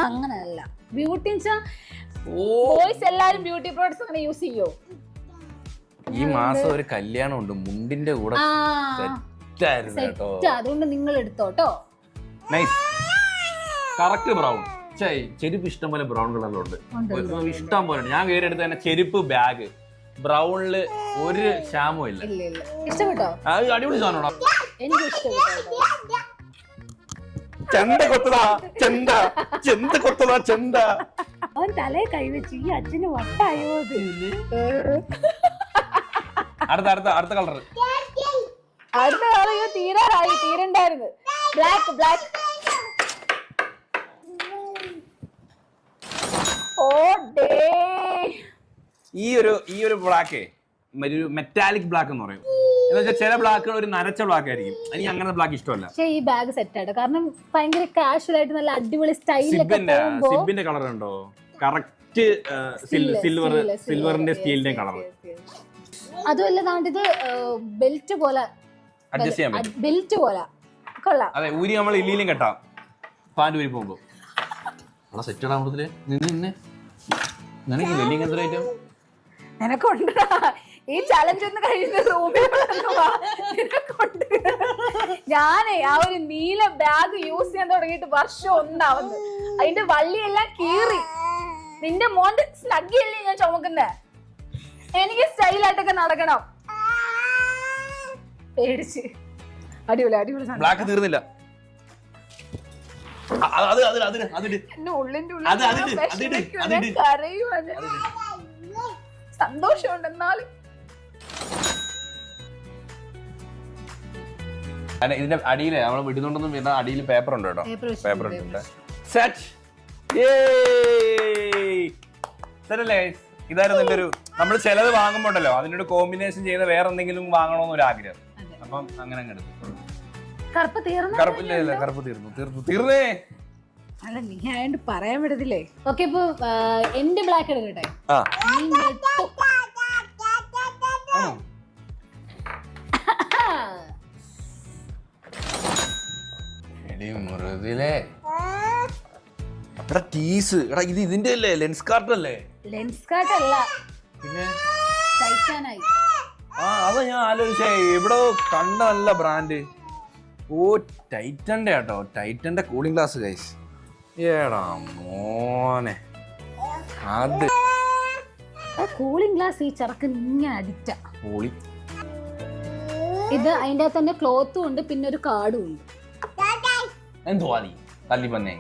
അങ്ങനല്ല beauty boys എല്ലാരും beauty products അങ്ങനെ യൂസ് ചെയ്യോ? ഈ മാസം ഒരു കല്യാണം ഉണ്ട്, മുണ്ടിന്റെ കൂടെ അതുകൊണ്ട് നിങ്ങൾ എടുത്തോട്ടോ. Correct brown. ചെരുപ്പ് ഇഷ്ടം പോലെ ബ്രൗൺ കളറിലുണ്ട്, ഇഷ്ടം പോലെ. ഞാൻ കയറി എടുത്ത തന്നെ ചെരുപ്പ് ബാഗ് ബ്രൗണില് ഒരു ക്ഷാമവും ഇല്ല. ഇഷ്ടപ്പെട്ടോ? അടിപൊളി സാധനമാണോ? എനിക്ക് ഇഷ്ടപ്പെട്ടു. ചെണ്ട കൊത്തതാ ചെണ്ട, ചെന്ത കൊത്തതാ ചെണ്ട. അവൻ തലേ കൈവച്ച് ഈ അച്ഛന് വട്ടായോ? അടുത്ത കളർ അടുത്ത കളർ തീരണ്ടായിരുന്നു. Black black. ഓ ഡേ. ഈ ഒരു ബ്ലാക്ക് മെറ്റാലിക് ബ്ലാക്ക് എന്ന് പറയും. എന്ന് വെച്ചാൽ ചില ബ്ലാക്കുകൾ ഒരു നരച്ച ബ്ലാക്ക് ആയിരിക്കും. എനിക്ക് അങ്ങനത്തെ ബ്ലാക്ക് ഇഷ്ടമല്ല. പക്ഷേ ഈ ബാഗ് സെറ്റ് ആയിട്ട്, കാരണം ഭയങ്കര കാഷ്വൽ ആയിട്ട് നല്ല അടിപൊളി സ്റ്റൈലൊക്കെ. സിബിന്റെ കളർ ഉണ്ടോ? കറക്റ്റ് സിൽവറിന്റെ സ്റ്റീലിന്റെ കളർ. അതുമല്ല താണ്ടിത് ബെൽറ്റ് പോലെ, അഡ്ജസ്റ്റ് ചെയ്യാൻ പറ്റും. ബെൽറ്റ് പോലെ കൊള്ളാം. അതെ, ഊരി നമ്മൾ ഇല്ലിയിലും കെട്ടാം പാൻറ് ഊരി പോകുമ്പോ. സെറ്റ് ഇടാൻ കൂടുതല് നിനക്കുണ്ട് ഈ ചലഞ്ച് ഒന്ന് കഴിഞ്ഞ റൂമിൽ ഞാനേ ആ ഒരു നീല ബാഗ് യൂസ് ചെയ്യാൻ തുടങ്ങിയിട്ട് വർഷം ഒന്നാവുന്നു. അതിന്റെ വള്ളിയെല്ലാം കീറി. നിന്റെ മോന്റെ സ്നഗ്ഗിയല്ലേ ഞാൻ ചുമക്കുന്നേ. എനിക്ക് സ്റ്റൈലായിട്ടൊക്കെ നടക്കണം. പേടിച്ച്. അടിപൊളി അടിപൊളി. ബ്ലാക്ക് തീർന്നില്ല. സന്തോഷമുണ്ട്. എന്നാലും ഇതിന്റെ അടിയില് നമ്മള് വിടുന്നുണ്ടെന്നും വരുന്ന അടിയിൽ പേപ്പർ ഉണ്ട് കേട്ടോ. പേപ്പർ ഉണ്ട്. ഇതായിരുന്നു എന്റെ ഒരു, നമ്മൾ ചിലത് വാങ്ങുമ്പോണ്ടല്ലോ അതിനോട് കോമ്പിനേഷൻ ചെയ്ത വേറെ എന്തെങ്കിലും വാങ്ങണമെന്നൊരു ആഗ്രഹം. അപ്പം അങ്ങനെ കറുപ്പ് തീർന്നേ. അല്ല നീ ആയതുകൊണ്ട് പറയാൻ വിടത്തില്ലേ. ഓക്കെ, ഇപ്പൊ എന്റെ ബ്ലാക്ക് എടുക്കട്ടെ. ഇത് ഇതിന്റെ അല്ലേ? ലെൻസ് കാർട്ട് അല്ലേ? ലെൻസ് കാർട്ട് അല്ല, പിന്നെ ടൈറ്റാനായി. അതാ ഞാൻ ആലോചിച്ചേ, ഇവിടെ കണ്ട നല്ല ബ്രാൻഡ്. ഓ, ടൈറ്റന്റെ കേട്ടോ, ടൈറ്റന്റെ കൂളിംഗ് ഗ്ലാസ് ഗൈസ്. ഏടാ മോനെ, അത് കൂളിംഗ് ഗ്ലാസ് ഈ ചെറുക്കൻ ഇങ്ങനെ അടിച്ച കൂളി. ഇത് അതിന്റെ തന്നെ ക്ലോത്തും ഉണ്ട്, പിന്നെ ഒരു കാർഡും ഉണ്ട്. എന്തുവാ നീ തല്ലി പന്നേ?